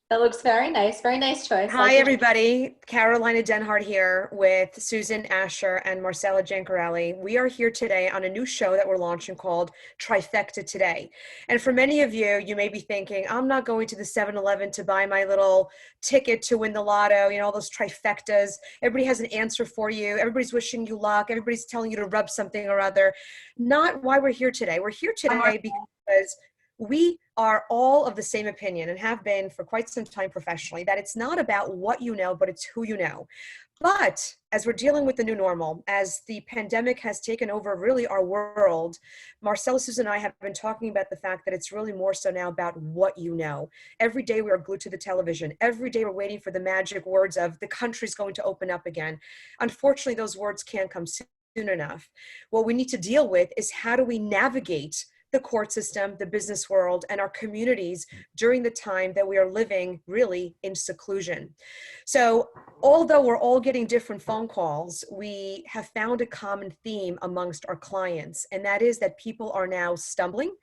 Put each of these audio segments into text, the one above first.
That looks very nice. Very nice choice. Hi, Like your everybody. Carolina Denhart here with Susan Asher and Marcella Giancarelli. We are here today on a new show that we're launching called Trifecta Today. And for many of you, you may be thinking, I'm not going to the 7-Eleven to buy my little ticket to win the lotto, all those trifectas. Everybody has an answer for you. Everybody's wishing you luck. Everybody's telling you to rub something or other. Not why we're here today. We're here today because we are all of the same opinion and have been for quite some time professionally that it's not about what you know, but it's who you know. But as we're dealing with the new normal, as the pandemic has taken over really our world, Marcella, Susan, and I have been talking about the fact that it's really more so now about what you know. Every day we are glued to the television. Every day we're waiting for the magic words of the country's going to open up again. Unfortunately, those words can't come soon enough. What we need to deal with is how do we navigate the court system, the business world, and our communities during the time that we are living really in seclusion. So although we're all getting different phone calls, we have found a common theme amongst our clients, and that is that people are now stumbling,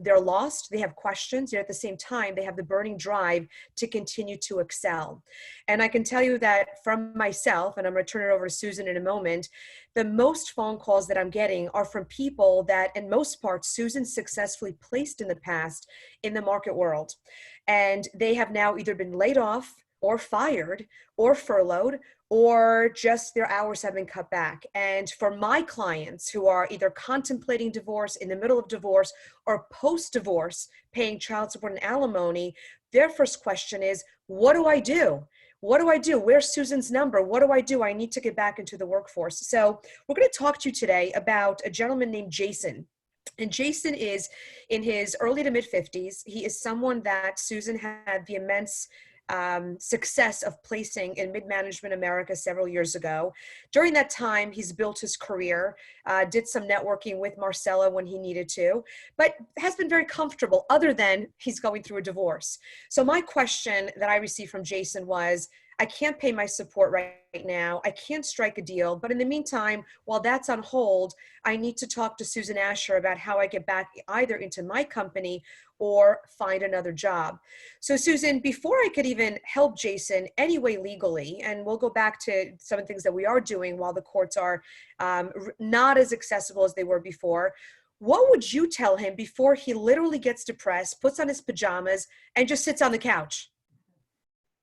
they're lost, they have questions, yet at the same time, they have the burning drive to continue to excel. And I can tell you that from myself, and I'm going to turn it over to Susan in a moment, the most phone calls that I'm getting are from people that, in most parts, Susan successfully placed in the past in the market world. And they have now either been laid off or fired or furloughed, or just their hours have been cut back. And for my clients who are either contemplating divorce, in the middle of divorce, or post-divorce, paying child support and alimony, their first question is, what do I do? What do I do? Where's Susan's number? What do I do? I need to get back into the workforce. So we're going to talk to you today about a gentleman named Jason. And Jason is in his early to mid 50s. He is someone that Susan had the immense success of placing in mid-management America several years ago. During that time, he's built his career, did some networking with Marcella when he needed to, but has been very comfortable other than he's going through a divorce. So my question that I received from Jason was, I can't pay my support right now. I can't strike a deal. But in the meantime, while that's on hold, I need to talk to Susan Asher about how I get back either into my company or find another job. So Susan, before I could even help Jason anyway legally, and we'll go back to some of the things that we are doing while the courts are not as accessible as they were before, what would you tell him before he literally gets depressed, puts on his pajamas, and just sits on the couch?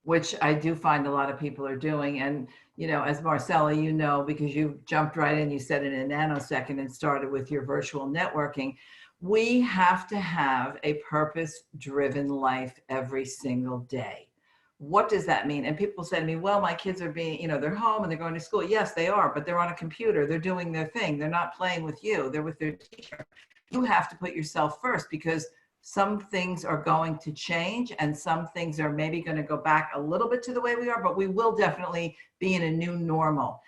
Which I do find a lot of people are doing. And, as Marcella, because you jumped right in, you said in a nanosecond and started with your virtual networking, we have to have a purpose-driven life every single day. What does that mean? And people say to me, well, my kids are being, they're home and they're going to school. Yes, they are, but they're on a computer. They're doing their thing. They're not playing with you. They're with their teacher. You have to put yourself first, because some things are going to change and some things are maybe going to go back a little bit to the way we are, but we will definitely be in a new normal.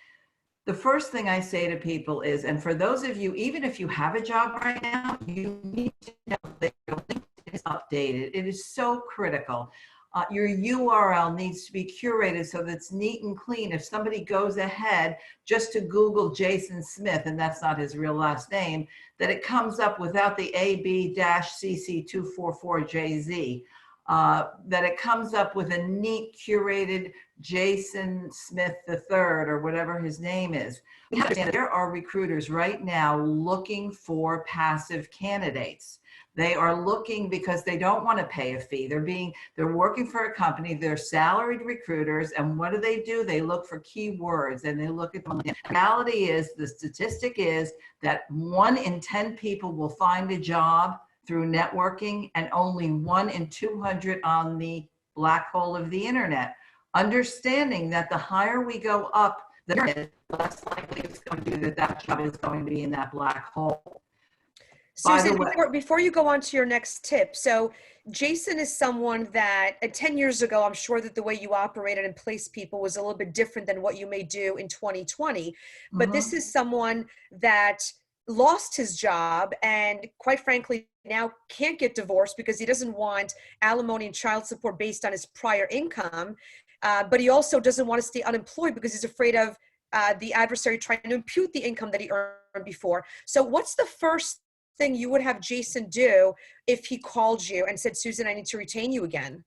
The first thing I say to people is, and for those of you, even if you have a job right now, you need to know that your LinkedIn is updated. It is so critical. Your URL needs to be curated so that it's neat and clean. If somebody goes ahead just to Google Jason Smith, and that's not his real last name, that it comes up without the AB-CC244JZ, that it comes up with a neat curated Jason Smith III or whatever his name is. We understand there are recruiters right now looking for passive candidates. They are looking because they don't want to pay a fee. They're working for a company. They're salaried recruiters. And what do? They look for keywords and they look at them. The reality is, the statistic is that 1 in 10 people will find a job through networking and only 1 in 200 on the black hole of the internet. Understanding that the higher we go up, the less likely it's going to be that job is going to be in that black hole. Susan, before you go on to your next tip, so Jason is someone that 10 years ago, I'm sure that the way you operated and placed people was a little bit different than what you may do in 2020. But this is someone that lost his job and, quite frankly, now can't get divorced because he doesn't want alimony and child support based on his prior income. But he also doesn't want to stay unemployed because he's afraid of the adversary trying to impute the income that he earned before. So what's the first thing you would have Jason do if he called you and said, Susan, I need to retain you again?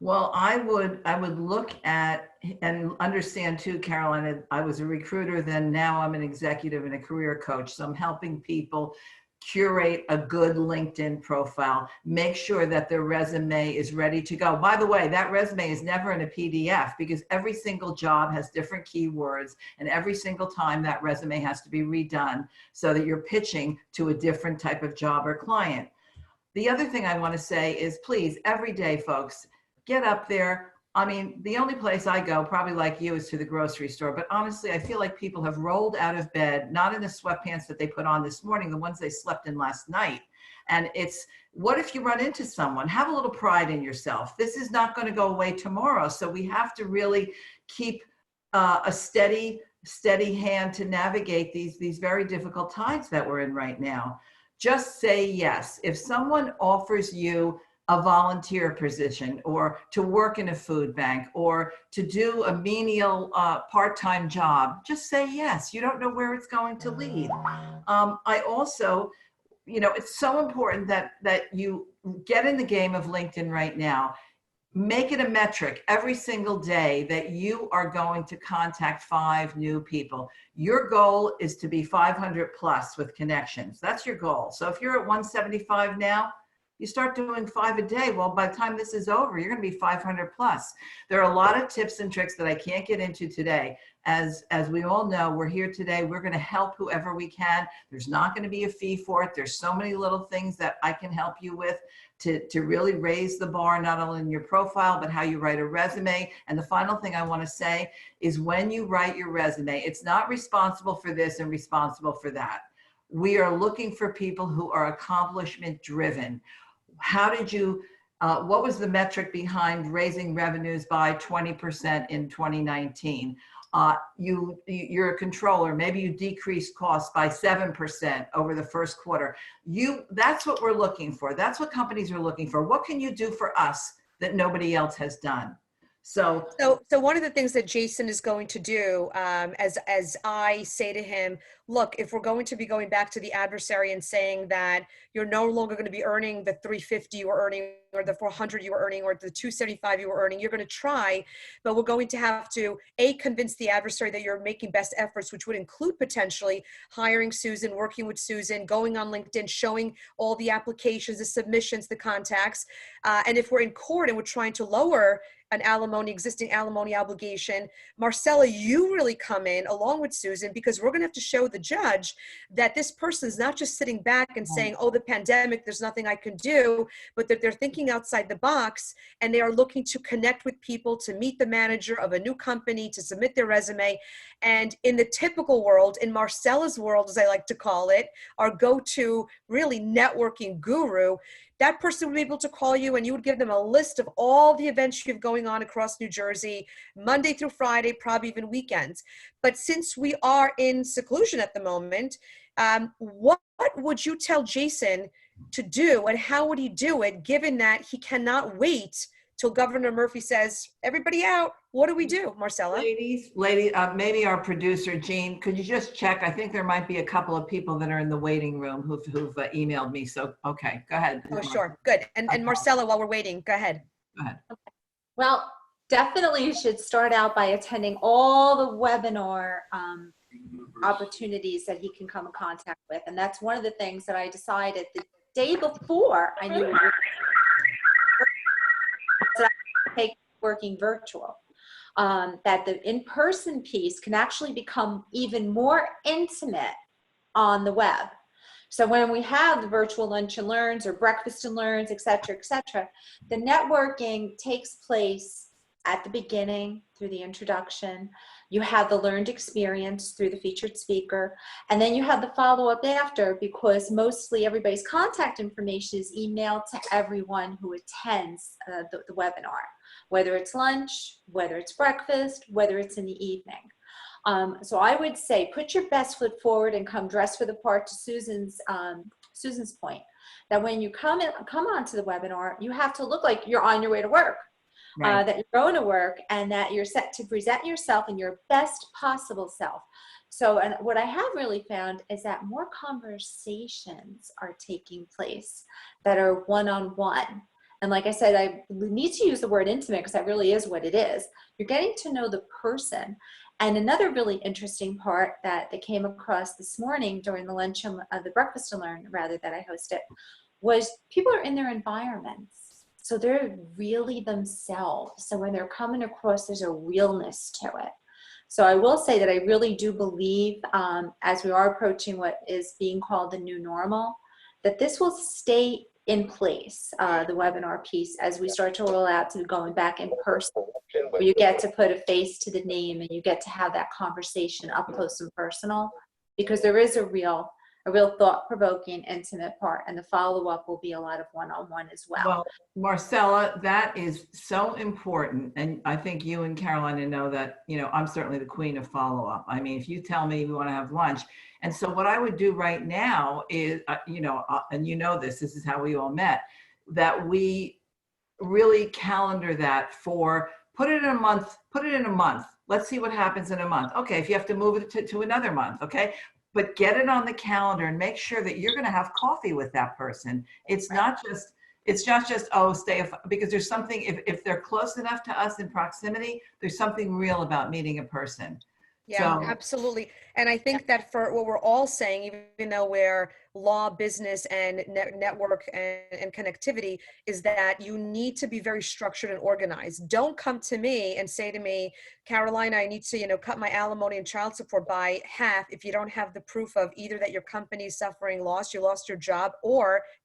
Well, I would look at and understand too, Caroline. I was a recruiter then. Now I'm an executive and a career coach. So I'm helping people curate a good LinkedIn profile. Make sure that their resume is ready to go. By the way, that resume is never in a PDF because every single job has different keywords, and every single time that resume has to be redone so that you're pitching to a different type of job or client. The other thing I want to say is, please, every day, folks, get up there. I mean, the only place I go, probably like you, is to the grocery store. But honestly, I feel like people have rolled out of bed, not in the sweatpants that they put on this morning, the ones they slept in last night. And it's, what if you run into someone? Have a little pride in yourself. This is not going to go away tomorrow. So we have to really keep a steady hand to navigate these very difficult times that we're in right now. Just say yes. If someone offers you a volunteer position or to work in a food bank or to do a menial part-time job, just say yes. You don't know where it's going to lead. I also, it's so important that you get in the game of LinkedIn right now. Make it a metric every single day that you are going to contact 5 new people. Your goal is to be 500 plus with connections. That's your goal. So if you're at 175 now, you start doing 5 a day. Well, by the time this is over, you're going to be 500 plus. There are a lot of tips and tricks that I can't get into today. As we all know, we're here today. We're going to help whoever we can. There's not going to be a fee for it. There's so many little things that I can help you with to really raise the bar, not only in your profile, but how you write a resume. And the final thing I want to say is when you write your resume, it's not responsible for this and responsible for that. We are looking for people who are accomplishment driven. How did you, what was the metric behind raising revenues by 20% in 2019? You're a controller. Maybe you decreased costs by 7% over the first quarter. That's what we're looking for. That's what companies are looking for. What can you do for us that nobody else has done? So one of the things that Jason is going to do, as I say to him, look, if we're going to be going back to the adversary and saying that you're no longer going to be earning the 350 you were earning, or the 400 you were earning, or the 275 you were earning, you're going to try, but we're going to have to convince the adversary that you're making best efforts, which would include potentially hiring Susan, working with Susan, going on LinkedIn, showing all the applications, the submissions, the contacts, and if we're in court and we're trying to lower an existing alimony obligation, Marcella, you really come in along with Susan, because we're going to have to show the judge that this person is not just sitting back and saying, oh, the pandemic, there's nothing I can do, but that they're thinking outside the box and they are looking to connect with people, to meet the manager of a new company, to submit their resume. And in the typical world, in Marcella's world, as I like to call it, our go-to really networking guru, that person would be able to call you and you would give them a list of all the events you have going on across New Jersey, Monday through Friday, probably even weekends. But since we are in seclusion at the moment, what would you tell Jason to do, and how would he do it, given that he cannot wait till Governor Murphy says, everybody out? What do we do, Marcella? Ladies, maybe our producer, Jean, could you just check? I think there might be a couple of people that are in the waiting room who've emailed me. So, okay, go ahead. Oh, sure. Good. And Marcella, while we're waiting, go ahead. Go ahead. Okay. Well, definitely you should start out by attending all the webinar opportunities that he can come in contact with. And that's one of the things that I decided the day before I knew take working virtual. That the in-person piece can actually become even more intimate on the web. So when we have the virtual lunch and learns or breakfast and learns, et cetera, the networking takes place at the beginning through the introduction. You have the learned experience through the featured speaker, and then you have the follow-up after, because mostly everybody's contact information is emailed to everyone who attends the webinar, whether it's lunch, whether it's breakfast, whether it's in the evening. So I would say put your best foot forward and come dressed for the part, to Susan's point, that when you come onto the webinar, you have to look like you're on your way to work. Right. That you're going to work and that you're set to present yourself in your best possible self. So, and what I have really found is that more conversations are taking place that are one-on-one, And like I said, I need to use the word intimate because that really is what it is. You're getting to know the person. And another really interesting part that they came across this morning during the the breakfast and learn rather that I hosted, was people are in their environments. So they're really themselves. So when they're coming across, there's a realness to it. So I will say that I really do believe, as we are approaching what is being called the new normal, that this will stay in place, the webinar piece, as we start to roll out to going back in person, where you get to put a face to the name and you get to have that conversation up close and personal, because there is a real thought-provoking, intimate part, and the follow-up will be a lot of one-on-one as well. Well, Marcella, that is so important. And I think you and Carolina know that, I'm certainly the queen of follow-up. I mean, if you tell me we want to have lunch. And so what I would do right now is, and this is how we all met, that we really calendar that put it in a month. Let's see what happens in a month. Okay, if you have to move it to another month, okay? But get it on the calendar and make sure that you're going to have coffee with that person. It's not just, because there's something, if they're close enough to us in proximity, there's something real about meeting a person. Yeah, So, absolutely. And I think that for what we're all saying, even though we're law, business, and network and connectivity, is that you need to be very structured and organized. Don't come to me and say to me, Carolina, I need to, cut my alimony and child support by half if you don't have the proof of either that your company is suffering loss, you lost your job,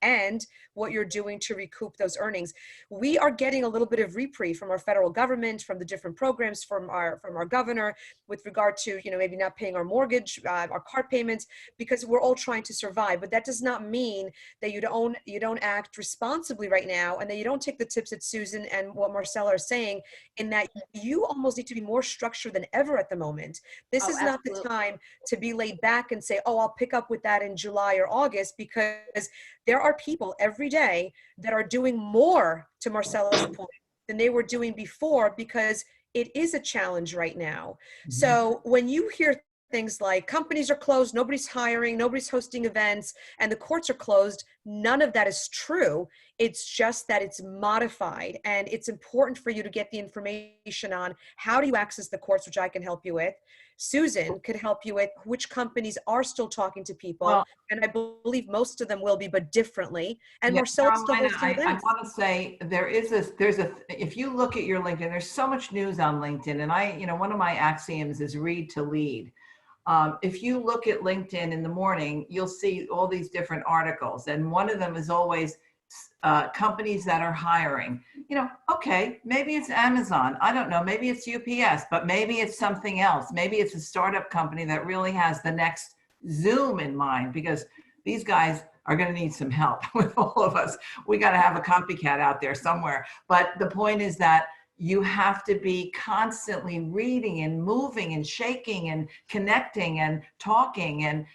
and what you're doing to recoup those earnings. We are getting a little bit of reprieve from our federal government, from the different programs, from our governor, with regard to, maybe not paying our mortgage, our car payments, because we're all trying to survive. But that does not mean that you don't act responsibly right now, and that you don't take the tips that Susan and what Marcella are saying, in that you almost need to be more structured than ever at the moment. This is not the time to be laid back and say, oh, I'll pick up with that in July or August, because there are people every day that are doing more, to Marcella's point, than they were doing before, because it is a challenge right now. So when you hear things like companies are closed, nobody's hiring, nobody's hosting events, and the courts are closed, none of that is true. It's just that it's modified, and it's important for you to get the information on how do you access the courts, which I can help you with. Susan could help you with which companies are still talking to people, and I believe most of them will be, but differently. And Marcella's still hosting events. I want to say if you look at your LinkedIn, there's so much news on LinkedIn, and one of my axioms is read to lead. If you look at LinkedIn in the morning, you'll see all these different articles, and one of them is always companies that are hiring. Okay, maybe it's Amazon. I don't know. Maybe it's UPS, but maybe it's something else. Maybe it's a startup company that really has the next Zoom in mind, because these guys are going to need some help with all of us. We got to have a copycat out there somewhere. But the point is that you have to be constantly reading and moving and shaking and connecting and talking. And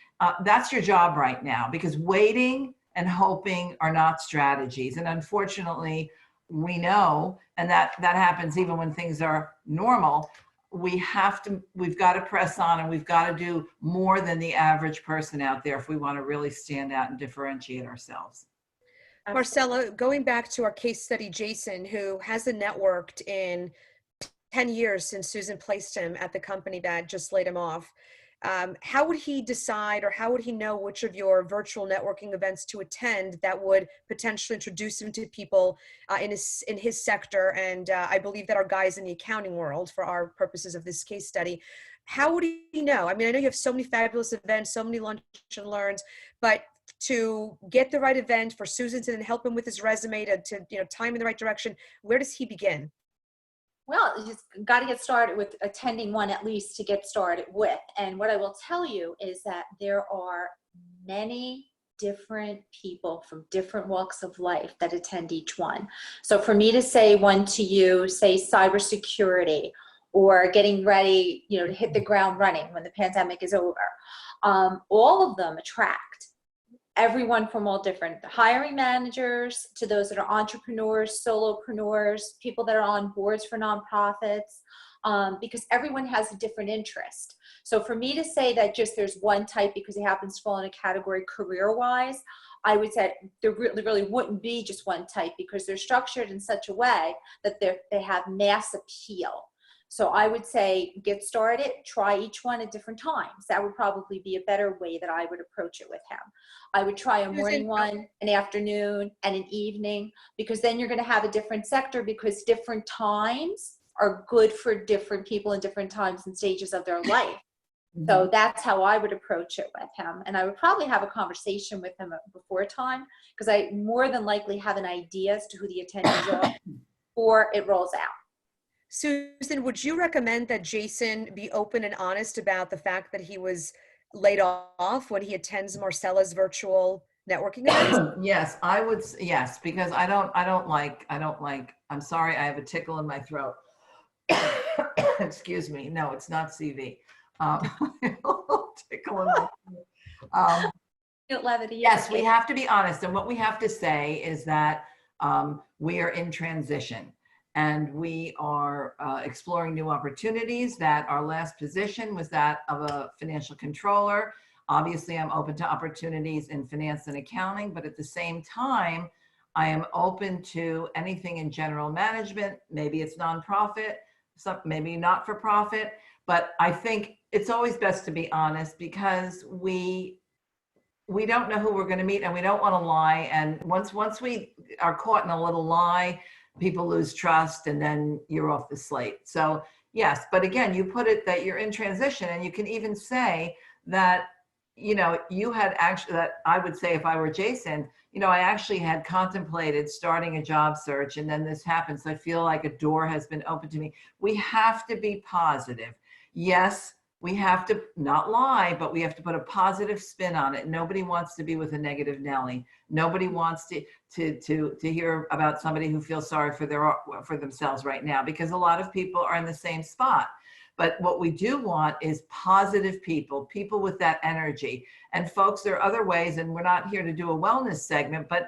that's your job right now, because waiting and hoping are not strategies. And unfortunately, we know, and that happens even when things are normal, we've got to press on, and we've got to do more than the average person out there if we want to really stand out and differentiate ourselves. Marcella, going back to our case study, Jason, who hasn't networked in 10 years since Susan placed him at the company that just laid him off, how would he decide, or how would he know which of your virtual networking events to attend that would potentially introduce him to people in his sector? And I believe that our guys in the accounting world, for our purposes of this case study, how would he know? I mean, I know you have so many fabulous events, so many lunch and learns, but to get the right event for Susan to then help him with his resume to time in the right direction, where does he begin? Well, you just got to get started with attending one at least to get started with. And what I will tell you is that there are many different people from different walks of life that attend each one. So for me to say one to you, say cybersecurity, or getting ready, to hit the ground running when the pandemic is over, all of them attract everyone from all different hiring managers to those that are entrepreneurs, solopreneurs, people that are on boards for nonprofits, because everyone has a different interest. So for me to say that just there's one type because he happens to fall in a category career-wise, I would say there really wouldn't be just one type, because they're structured in such a way that they have mass appeal. So I would say get started, try each one at different times. That would probably be a better way that I would approach it with him. I would try a morning one, an afternoon, and an evening, because then you're going to have a different sector, because different times are good for different people in different times and stages of their life. So that's how I would approach it with him. And I would probably have a conversation with him before time, because I more than likely have an idea as to who the attendees are before it rolls out. Susan, would you recommend that Jason be open and honest about the fact that he was laid off when he attends Marcella's virtual networking events? Yes, I would. Yes, because I don't like, I'm sorry, I have a tickle in my throat. Excuse me. No, it's not CV. Tickle in my throat. Yes, we have to be honest. And what we have to say is that we are in transition. And we are exploring new opportunities. That our last position was that of a financial controller. Obviously, I'm open to opportunities in finance and accounting, but at the same time, I am open to anything in general management. Maybe it's nonprofit, maybe not for profit, but I think it's always best to be honest, because we don't know who we're going to meet, and we don't want to lie. And once we are caught in a little lie, people lose trust, and then you're off the slate. So yes, but again, you put it that you're in transition, and you can even say that, you had actually, that I would say if I were Jason, I actually had contemplated starting a job search, and then this happened. So I feel like a door has been opened to me. We have to be positive. Yes, we have to not lie, but we have to put a positive spin on it. Nobody wants to be with a negative Nelly. Nobody wants to hear about somebody who feels sorry for themselves right now, because a lot of people are in the same spot. But what we do want is positive people with that energy. And folks, there are other ways, and we're not here to do a wellness segment, but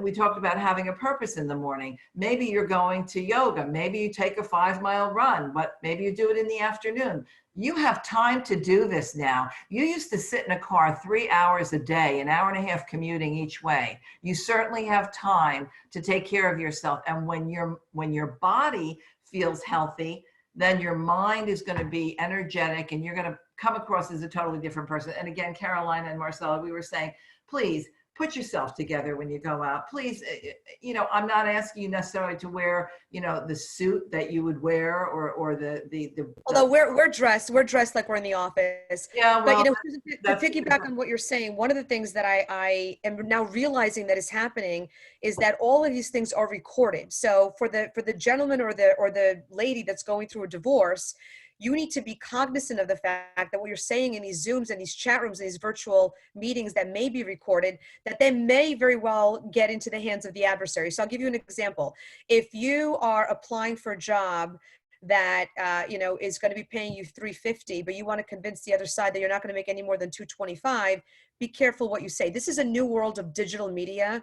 we talked about having a purpose in the morning. Maybe you're going to yoga. Maybe you take a 5-mile run, but maybe you do it in the afternoon. You have time to do this now. You used to sit in a car 3 hours a day, an hour and a half commuting each way. You certainly have time to take care of yourself. And when your body feels healthy, then your mind is going to be energetic, and you're going to come across as a totally different person. And again, Carolina and Marcella, we were saying, please put yourself together when you go out. Please, I'm not asking you necessarily to wear, the suit that you would wear, or the Although we're dressed like we're in the office. Yeah, well, but to piggyback on what you're saying, one of the things that I am now realizing that is happening is that all of these things are recorded. So for the gentleman or the lady that's going through a divorce, you need to be cognizant of the fact that what you're saying in these Zooms and these chat rooms and these virtual meetings that may be recorded, that they may very well get into the hands of the adversary. So I'll give you an example. If you are applying for a job that is going to be paying you $350, but you want to convince the other side that you're not going to make any more than $225, be careful what you say. This is a new world of digital media.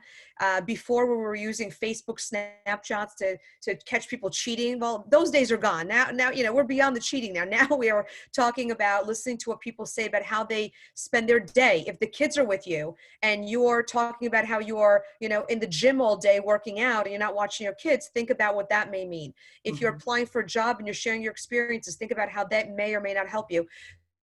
Before, we were using Facebook snapshots to catch people cheating. Well, those days are gone. Now we're beyond the cheating now. Now we are talking about listening to what people say about how they spend their day. If the kids are with you and you're talking about how you're in the gym all day working out and you're not watching your kids, think about what that may mean. If you're applying for a job and you're sharing your experiences, think about how that may or may not help you.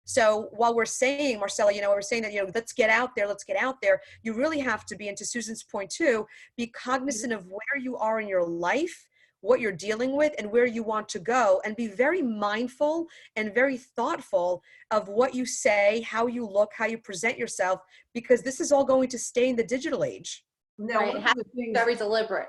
So while we're saying, Marcella, we're saying that, let's get out there, you really have to be, and to Susan's point too, be cognizant of where you are in your life, what you're dealing with, and where you want to go, and be very mindful and very thoughtful of what you say, how you look, how you present yourself, because this is all going to stay in the digital age. No, right. Very deliberate.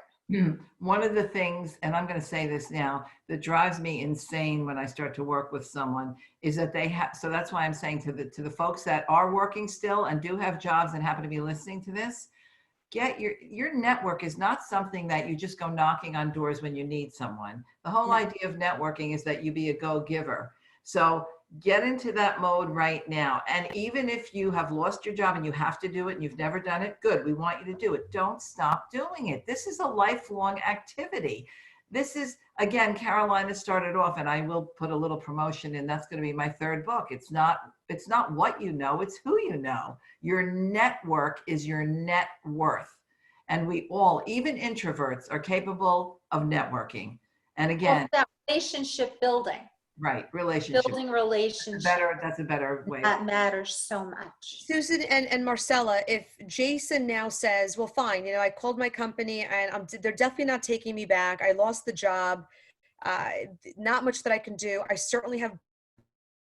One of the things, and I'm going to say this now, that drives me insane when I start to work with someone is that they have, so that's why I'm saying to the folks that are working still and do have jobs and happen to be listening to this, get your network is not something that you just go knocking on doors when you need someone. The whole idea of networking is that you be a go-giver. So get into that mode right now. And even if you have lost your job and you have to do it and you've never done it, good. We want you to do it. Don't stop doing it. This is a lifelong activity. this is, again, Carolina started off, and I will put a little promotion in. That's going to be my third book. It's not what you know, it's who you know. Your network is your net worth. And we all, even introverts, are capable of networking. And again, that relationship building. Right, relationship. Building relationship. That's a better way. That matters so much. Susan and Marcella, if Jason now says, well, fine, I called my company and they're definitely not taking me back. I lost the job. Not much that I can do. I certainly have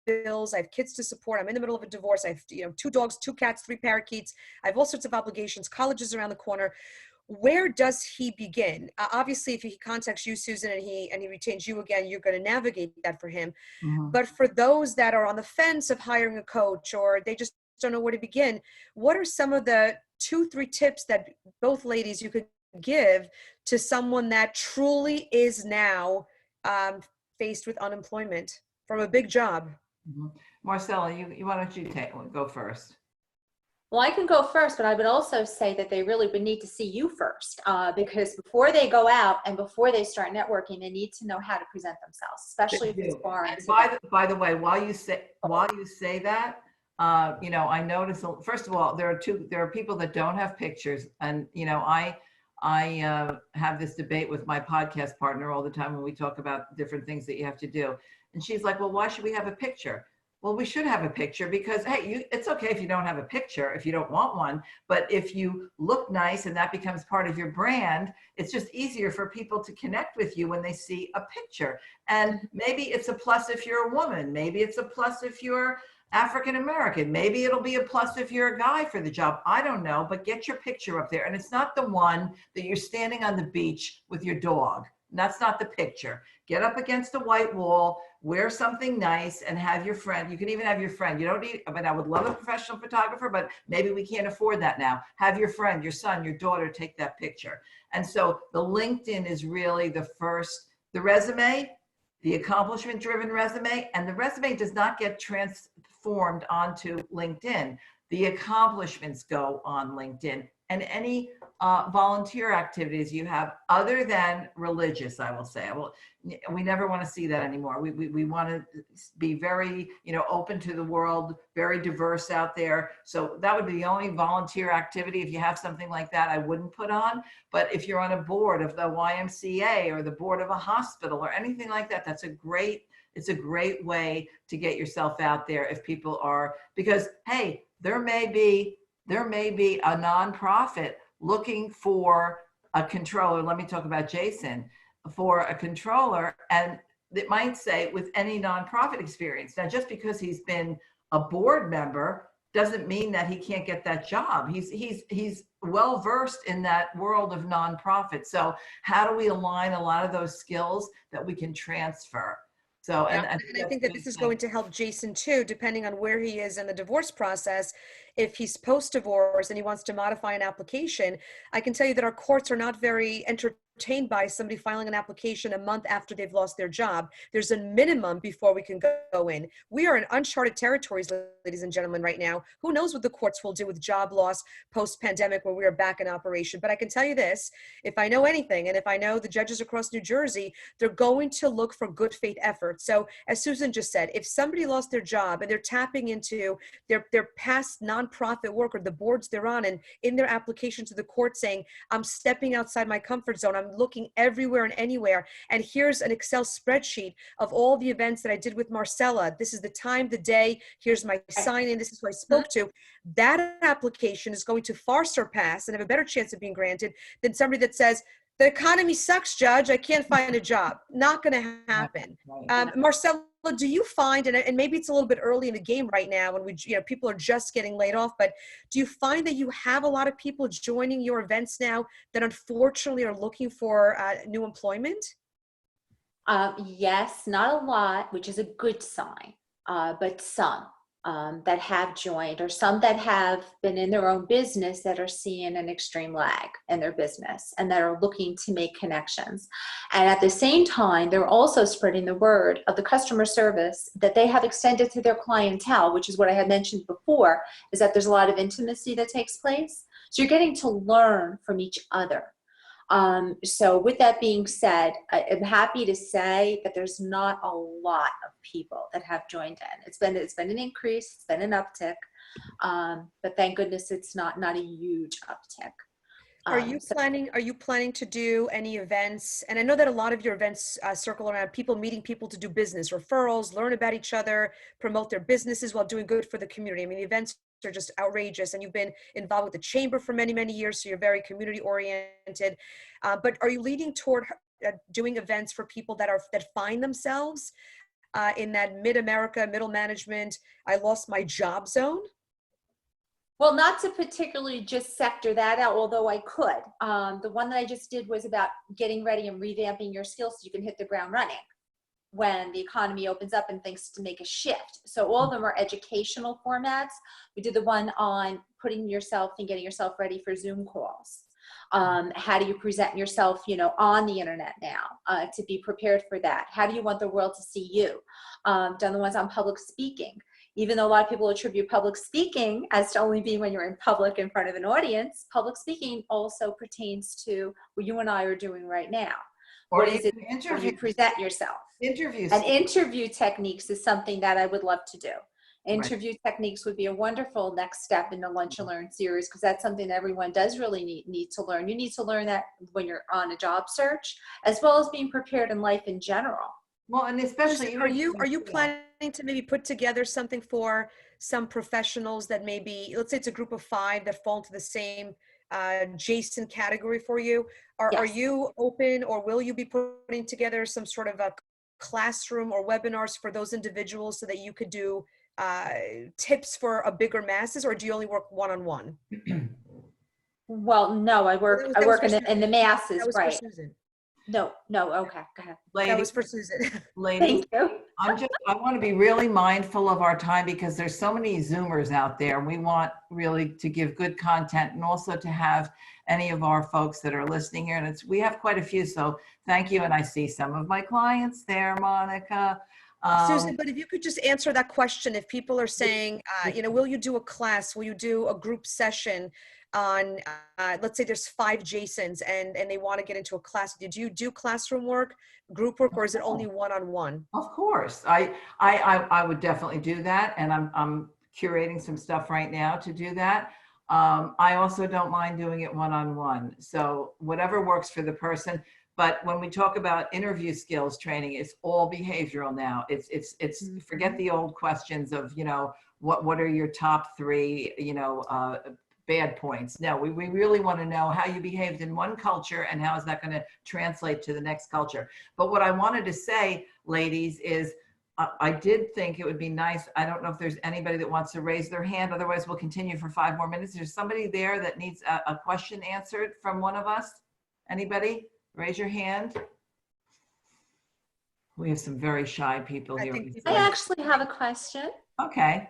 bills. I have kids to support. I'm in the middle of a divorce. I have 2 dogs, 2 cats, 3 parakeets. I have all sorts of obligations. College is around the corner. Where does he begin? Obviously, if he contacts you, Susan, and he retains you again, you're going to navigate that for him. Mm-hmm. But for those that are on the fence of hiring a coach, or they just don't know where to begin, what are some of the 2-3 tips that both ladies you could give to someone that truly is now faced with unemployment from a big job? Mm-hmm. Marcella, why don't you go first? Well, I can go first, but I would also say that they really would need to see you first, because before they go out and before they start networking, they need to know how to present themselves, especially if it's foreign. By the way, while you say that, I notice, first of all, there are people that don't have pictures, and I have this debate with my podcast partner all the time when we talk about different things that you have to do, and she's like, well, why should we have a picture? Well, we should have a picture because, hey, it's okay if you don't have a picture, if you don't want one, but if you look nice and that becomes part of your brand, it's just easier for people to connect with you when they see a picture. And maybe it's a plus if you're a woman, maybe it's a plus if you're African American, maybe it'll be a plus if you're a guy for the job. I don't know, but get your picture up there. And it's not the one that you're standing on the beach with your dog. That's not the picture. Get up against a white wall, wear something nice, and have your friend. You can even have your friend. You don't need, I would love a professional photographer, but maybe we can't afford that now. Have your friend, your son, your daughter take that picture. And so the LinkedIn is really the resume, the accomplishment-driven resume, and the resume does not get transformed onto LinkedIn. The accomplishments go on LinkedIn, and any volunteer activities you have other than religious, I will say. We never want to see that anymore. We want to be very, open to the world, very diverse out there. So that would be the only volunteer activity. If you have something like that, I wouldn't put on. But if you're on a board of the YMCA or the board of a hospital or anything like that, it's a great way to get yourself out there if people are, because, hey, there may be a nonprofit looking for a controller. Let me talk about Jason, for a controller, and it might say with any nonprofit experience. Now, just because he's been a board member doesn't mean that he can't get that job. He's well versed in that world of nonprofit. So how do we align a lot of those skills that we can transfer? So, and I think that this is going to help Jason too, depending on where he is in the divorce process. If he's post-divorce and he wants to modify an application, I can tell you that our courts are not very entertained by somebody filing an application a month after they've lost their job. There's a minimum before we can go in. We are in uncharted territories, ladies and gentlemen, right now. Who knows what the courts will do with job loss post-pandemic when we are back in operation. But I can tell you this, if I know anything, and if I know the judges across New Jersey, they're going to look for good faith efforts. So as Susan just said, if somebody lost their job and they're tapping into their past nonprofit work or the boards they're on, and in their application to the court saying, I'm stepping outside my comfort zone, I'm looking everywhere and anywhere, and here's an Excel spreadsheet of all the events that I did with Marcella. This is the time, the day, here's my sign in, this is who I spoke to. That application is going to far surpass and have a better chance of being granted than somebody that says, the economy sucks, Judge, I can't find a job. Not going to happen. Marcella, do you find, and maybe it's a little bit early in the game right now when people are just getting laid off, but do you find that you have a lot of people joining your events now that unfortunately are looking for new employment? Yes, not a lot, which is a good sign, but some that have joined, or some that have been in their own business that are seeing an extreme lag in their business and that are looking to make connections. And at the same time, they're also spreading the word of the customer service that they have extended to their clientele, which is what I had mentioned before, is that there's a lot of intimacy that takes place. So you're getting to learn from each other. So with that being said, I'm happy to say that there's not a lot of people that have joined in. It's been an increase, it's been an uptick, but thank goodness it's not a huge uptick. Are you planning to do any events? And I know that a lot of your events circle around people meeting people to do business referrals, learn about each other, promote their businesses while doing good for the community. I mean, the events are just outrageous, and you've been involved with the chamber for many, many years, so you're very community oriented. But are you leading toward doing events for people that find themselves in that mid-America, middle management, I lost my job zone? Well, not to particularly just sector that out, although I could. The one that I just did was about getting ready and revamping your skills so you can hit the ground running when the economy opens up and things to make a shift. So all of them are educational formats. We did the one on putting yourself and getting yourself ready for Zoom calls. How do you present yourself, on the internet now to be prepared for that? How do you want the world to see you? Done the ones on public speaking. Even though a lot of people attribute public speaking as to only being when you're in public in front of an audience, public speaking also pertains to what you and I are doing right now. Or What is it interview, when you present yourself? interviews. And interview techniques is something that I would love to do. Interview techniques would be a wonderful next step in the Lunch and Learn series, because that's something that everyone does really need to learn. You need to learn that when you're on a job search, as well as being prepared in life in general. Well, and especially, Are you planning to maybe put together something for some professionals that maybe, let's say it's a group of 5 that fall into the same adjacent category for you? Are Yes. you open, or will you be putting together some sort of a classroom or webinars for those individuals so that you could do tips for a bigger masses, or do you only work one-on-one? Well, no, I work in the masses, That was right? for Susan. No, okay, go ahead. That was for Susan. Ladies, Thank you. I want to be really mindful of our time, because there's so many Zoomers out there. We want really to give good content, and also to have any of our folks that are listening here. And we have quite a few, so thank you. And I see some of my clients there, Monica. Susan, but if you could just answer that question, if people are saying, will you do a class? Will you do a group session on, let's say there's 5 Jasons and they want to get into a class. Did you do classroom work, group work, or is it only one-on-one? Of course, I would definitely do that, and I'm curating some stuff right now to do that. I also don't mind doing it one-on-one. So whatever works for the person. But when we talk about interview skills training, it's all behavioral now. It's forget the old questions of, what are your top 3, bad points. No, we really want to know how you behaved in one culture and how is that going to translate to the next culture. But what I wanted to say, ladies, is I did think it would be nice. I don't know if there's anybody that wants to raise their hand. Otherwise, we'll continue for 5 more minutes. There's somebody there that needs a question answered from one of us. Anybody? Raise your hand. We have some very shy people here. I actually have a question. Okay.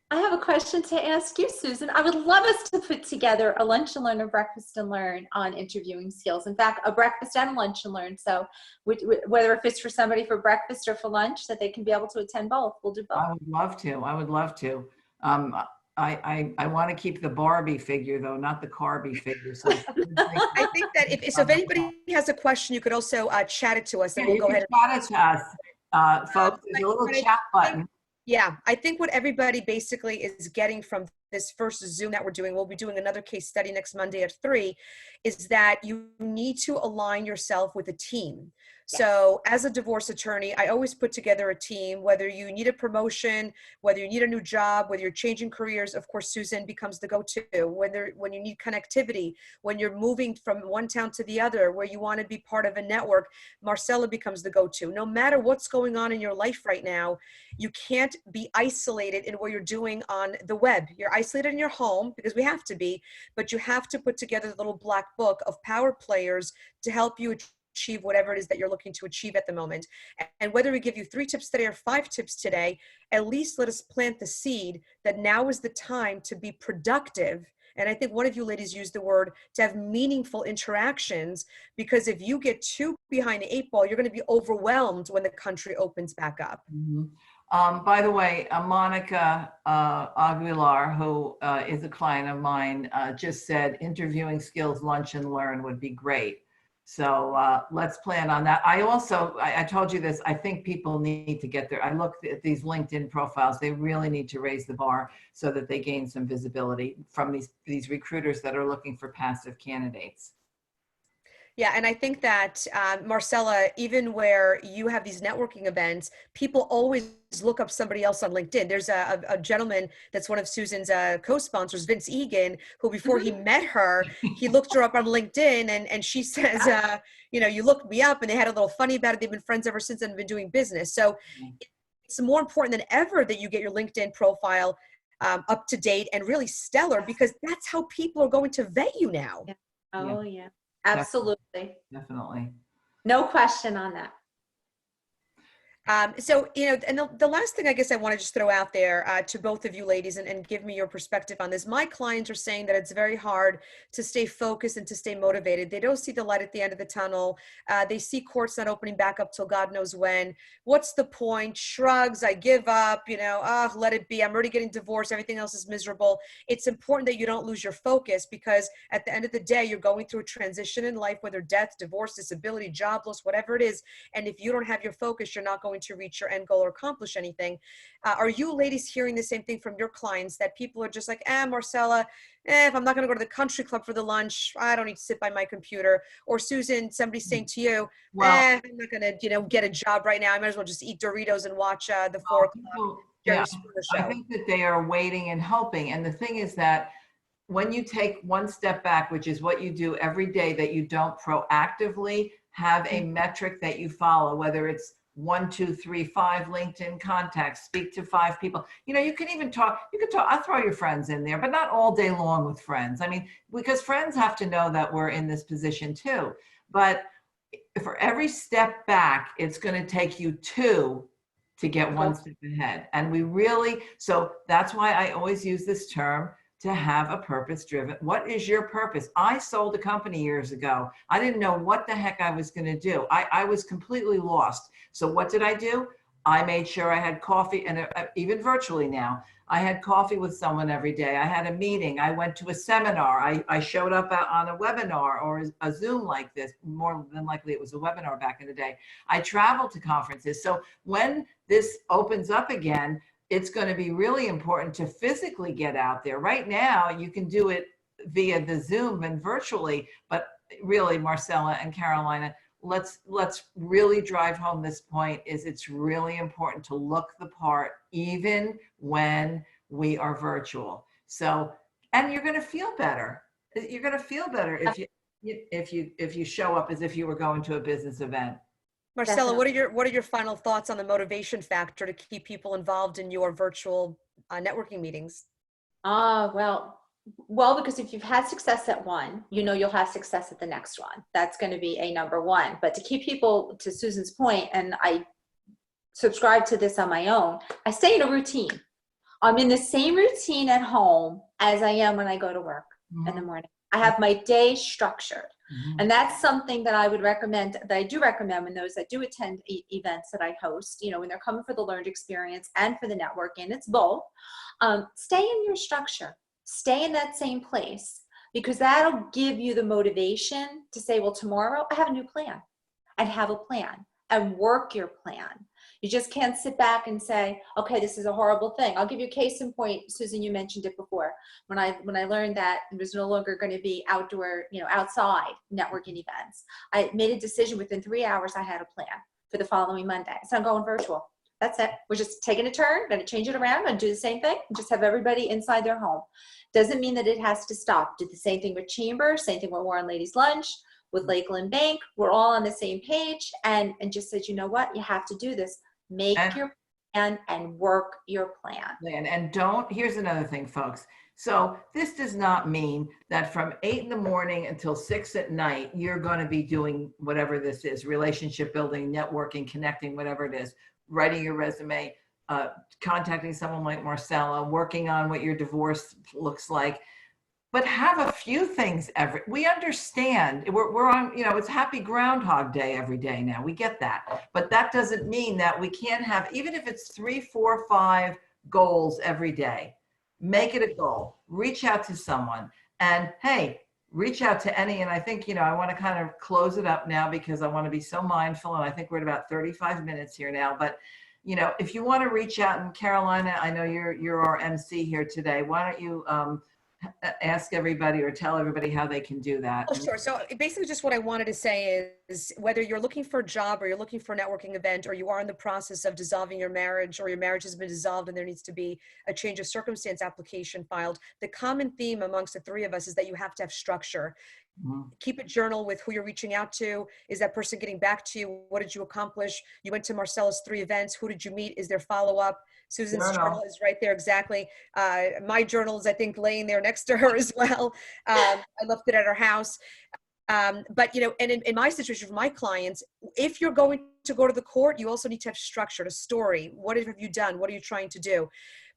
I have a question to ask you, Susan. I would love us to put together a lunch and learn, a breakfast and learn on interviewing skills. In fact, a breakfast and a lunch and learn. So whether if it's for somebody for breakfast or for lunch, that they can be able to attend both. We'll do both. I would love to. I want to keep the Barbie figure, though, not the Carby figure. So I think that if anybody has a question, you could also chat it to us, and we'll go ahead and chat it to us, folks. There's a little chat button. Yeah, I think what everybody basically is getting from this first Zoom that we're doing, we'll be doing another case study next Monday at 3, is that you need to align yourself with a team. Yes. So as a divorce attorney, I always put together a team, whether you need a promotion, whether you need a new job, whether you're changing careers. Of course, Susan becomes the go-to. When you need connectivity, when you're moving from one town to the other, where you want to be part of a network, Marcella becomes the go-to. No matter what's going on in your life right now, you can't be isolated in what you're doing on the web. You're isolated in your home, because we have to be, but you have to put together the little black book of power players to help you achieve whatever it is that you're looking to achieve at the moment. And whether we give you 3 tips today or 5 tips today, at least let us plant the seed that now is the time to be productive. And I think one of you ladies used the word to have meaningful interactions, because if you get too behind the 8 ball, you're going to be overwhelmed when the country opens back up. Mm-hmm. By the way, Monica Aguilar, who is a client of mine, just said interviewing skills lunch and learn would be great. So let's plan on that. I told you this, I think people need to get there. I looked at these LinkedIn profiles. They really need to raise the bar so that they gain some visibility from these recruiters that are looking for passive candidates. Yeah, and I think that, Marcella, even where you have these networking events, people always look up somebody else on LinkedIn. There's a gentleman that's one of Susan's co-sponsors, Vince Egan, who before he met her, he looked her up on LinkedIn, and she says, you looked me up, and they had a little funny about it. They've been friends ever since and been doing business. So it's more important than ever that you get your LinkedIn profile up to date and really stellar, because that's how people are going to vet you now. Yeah. Oh, yeah. Absolutely. Definitely. No question on that. And the last thing I guess I want to just throw out there to both of you ladies and give me your perspective on this. My clients are saying that it's very hard to stay focused and to stay motivated. They don't see the light at the end of the tunnel. They see courts not opening back up till God knows when. What's the point? Shrugs, I give up, let it be. I'm already getting divorced. Everything else is miserable. It's important that you don't lose your focus, because at the end of the day, you're going through a transition in life, whether death, divorce, disability, job loss, whatever it is. And if you don't have your focus, you're not going to reach your end goal or accomplish anything. Are you ladies hearing the same thing from your clients, that people are just like, Marcella, if I'm not going to go to the country club for the lunch, I don't need to sit by my computer? Or Susan, somebody's saying to you, I'm not going to, get a job right now. I might as well just eat Doritos and watch the 4 o'clock Jerry Springer show. I think that they are waiting and hoping. And the thing is that when you take one step back, which is what you do every day, that you don't proactively have a metric that you follow, whether it's 1, 2, 3, 5 LinkedIn contacts, speak to 5 people. You can even talk, I'll throw your friends in there, but not all day long with friends. I mean, because friends have to know that we're in this position too. But for every step back, it's going to take you 2 to get 1 step ahead. And so that's why I always use this term, to have a purpose-driven. What is your purpose? I sold a company years ago. I didn't know what the heck I was going to do. I was completely lost. So what did I do? I made sure I had coffee, and even virtually now, I had coffee with someone every day. I had a meeting. I went to a seminar. I showed up on a webinar or a Zoom like this. More than likely, it was a webinar back in the day. I traveled to conferences. So when this opens up again, it's going to be really important to physically get out there. Right now, you can do it via the Zoom and virtually, but really, Marcella and Carolina, let's really drive home this point. It's really important to look the part even when we are virtual. So, and you're going to feel better. You're going to feel better if you show up as if you were going to a business event. Marcella, what are your final thoughts on the motivation factor to keep people involved in your virtual networking meetings? Well, because if you've had success at one, you'll have success at the next one. That's going to be a number one. But to keep people, to Susan's point, and I subscribe to this on my own, I stay in a routine. I'm in the same routine at home as I am when I go to work in the morning. I have my day structured. And that's something that I would recommend, that I do recommend when those that do attend events that I host, when they're coming for the learned experience and for the networking, it's both. Stay in your structure, stay in that same place, because that'll give you the motivation to say, well, tomorrow I have a new plan, and have a plan and work your plan. You just can't sit back and say, okay, this is a horrible thing. I'll give you a case in point. Susan, you mentioned it before. When I learned that it was no longer going to be outdoor, outside networking events, I made a decision within 3 hours. I had a plan for the following Monday. So I'm going virtual. That's it. We're just taking a turn, going to change it around and do the same thing. Just have everybody inside their home. Doesn't mean that it has to stop. Do the same thing with Chamber, same thing with Warren Ladies Lunch, with Lakeland Bank. We're all on the same page, and just said, you know what, you have to do this. Make your plan and work your plan. And here's another thing, folks. So this does not mean that from 8 in the morning until 6 at night, you're going to be doing whatever this is, relationship building, networking, connecting, whatever it is, writing your resume, contacting someone like Marcella, working on what your divorce looks like. But have a few things we understand we're on, it's happy Groundhog Day every day now. We get that. But that doesn't mean that we can't have, even if it's 3, 4, 5 goals every day, make it a goal, reach out to someone, and hey, reach out to any, and I think, I want to kind of close it up now because I want to be so mindful, and I think we're at about 35 minutes here now, but if you want to reach out, and Carolina, I know you're our MC here today. Why don't you ask everybody or tell everybody how they can do that? Oh, sure. So basically just what I wanted to say is whether you're looking for a job or you're looking for a networking event, or you are in the process of dissolving your marriage, or your marriage has been dissolved and there needs to be a change of circumstance application filed, the common theme amongst the three of us is that you have to have structure. Keep a journal with who you're reaching out to. Is that person getting back to you? What did you accomplish? You went to Marcella's 3 events. Who did you meet? Is there follow-up? Susan's journal is right there. Exactly. My journal is, I think, laying there next to her as well. I left it at her house. But, and in my situation for my clients, if you're going to go to the court, you also need to have structured a story. What have you done? What are you trying to do?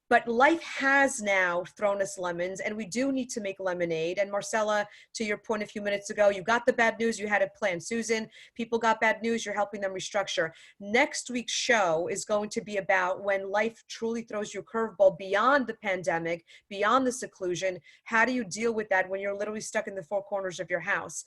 But life has now thrown us lemons, and we do need to make lemonade. And Marcella, to your point a few minutes ago, you got the bad news, you had a plan. Susan, people got bad news, you're helping them restructure. Next week's show is going to be about when life truly throws you a curveball beyond the pandemic, beyond the seclusion. How do you deal with that when you're literally stuck in the 4 corners of your house?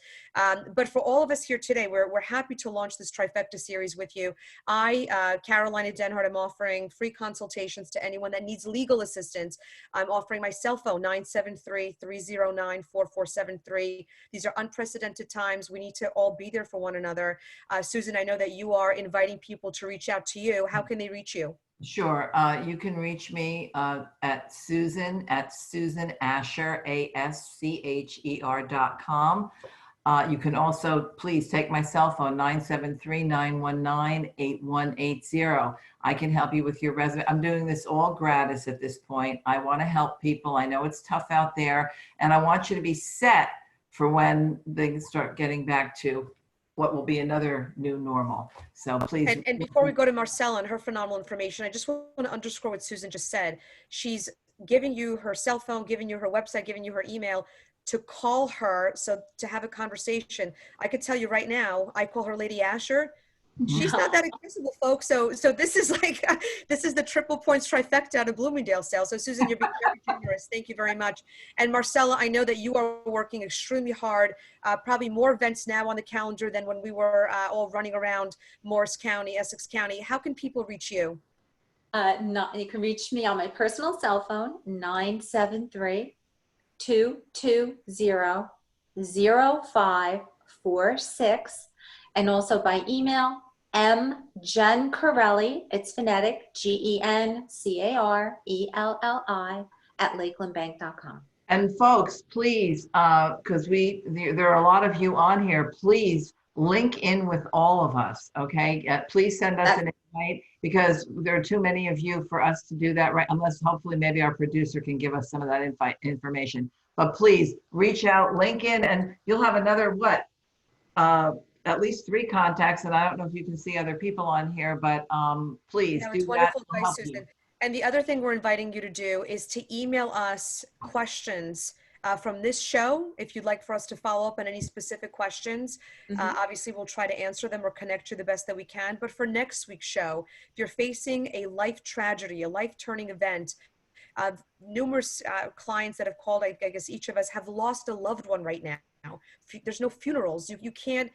But for all of us here today, we're happy to launch this Trifecta series with you. Carolina Denhart, I'm offering free consultations to anyone that needs legal assistance. I'm offering my cell phone, 973-309-4473. These are unprecedented times. We need to all be there for one another. Susan, I know that you are inviting people to reach out to you. How can they reach you? Sure. You can reach me at Susan Asher, ASCHER.com. You can also please take my cell phone, 973-919-8180. I can help you with your resume. I'm doing this all gratis at this point. I want to help people. I know it's tough out there, and I want you to be set for when things start getting back to what will be another new normal. So please. And before we go to Marcella and her phenomenal information, I just want to underscore what Susan just said. She's giving you her cell phone, giving you her website, giving you her email to call her, so to have a conversation. I could tell you right now, I call her Lady Asher. She's not that accessible, folks. So this is like, this is the triple points trifecta out of Bloomingdale sale. So Susan, you're being very generous. Thank you very much. And Marcella, I know that you are working extremely hard, probably more events now on the calendar than when we were all running around Morris County, Essex County. How can people reach you? You can reach me on my personal cell phone, 973-220-0546, and also by email, mjencarelli, it's phonetic, GENCARELLI @lakelandbank.com. And folks, please, because there are a lot of you on here, please link in with all of us, okay? Please send us an invite, because there are too many of you for us to do that, right? Unless hopefully maybe our producer can give us some of that information. But please reach out, link in, and you'll have another, at least 3 contacts. And I don't know if you can see other people on here, but please do that. Advice, Susan. And the other thing we're inviting you to do is to email us questions from this show, if you'd like for us to follow up on any specific questions. Obviously, we'll try to answer them or connect you the best that we can. But for next week's show, if you're facing a life tragedy, a life-turning event, numerous clients that have called, I guess each of us have lost a loved one right now. There's no funerals. You can't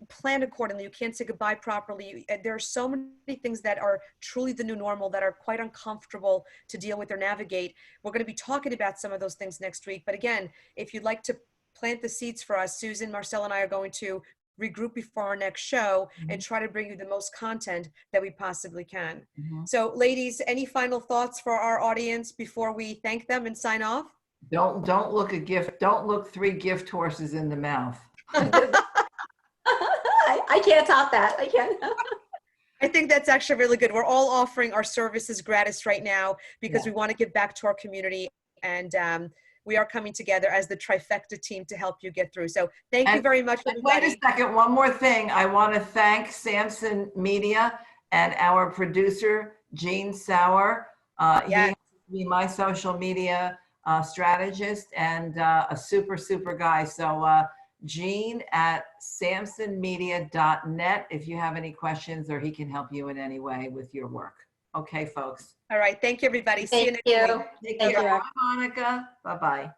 plan accordingly. You can't say goodbye properly. There are so many things that are truly the new normal that are quite uncomfortable to deal with or navigate. We're going to be talking about some of those things next week. But again, if you'd like to plant the seeds for us, Susan, Marcella, and I are going to regroup before our next show and try to bring you the most content that we possibly can. So ladies, any final thoughts for our audience before we thank them and sign off? Don't look 3 gift horses in the mouth. I can't top that. I can't. I think that's actually really good. We're all offering our services gratis right now because we want to give back to our community, and we are coming together as the Trifecta team to help you get through. So thank you very much. Wait a second, one more thing. I want to thank Samson Media and our producer, Gene Sauer. He has to be my social media strategist and a super guy. So Gene at SamsonMedia.net if you have any questions, or he can help you in any way with your work. Okay, folks. All right. Thank you, everybody. See you next week. Take care. Bye, Monica. Bye-bye.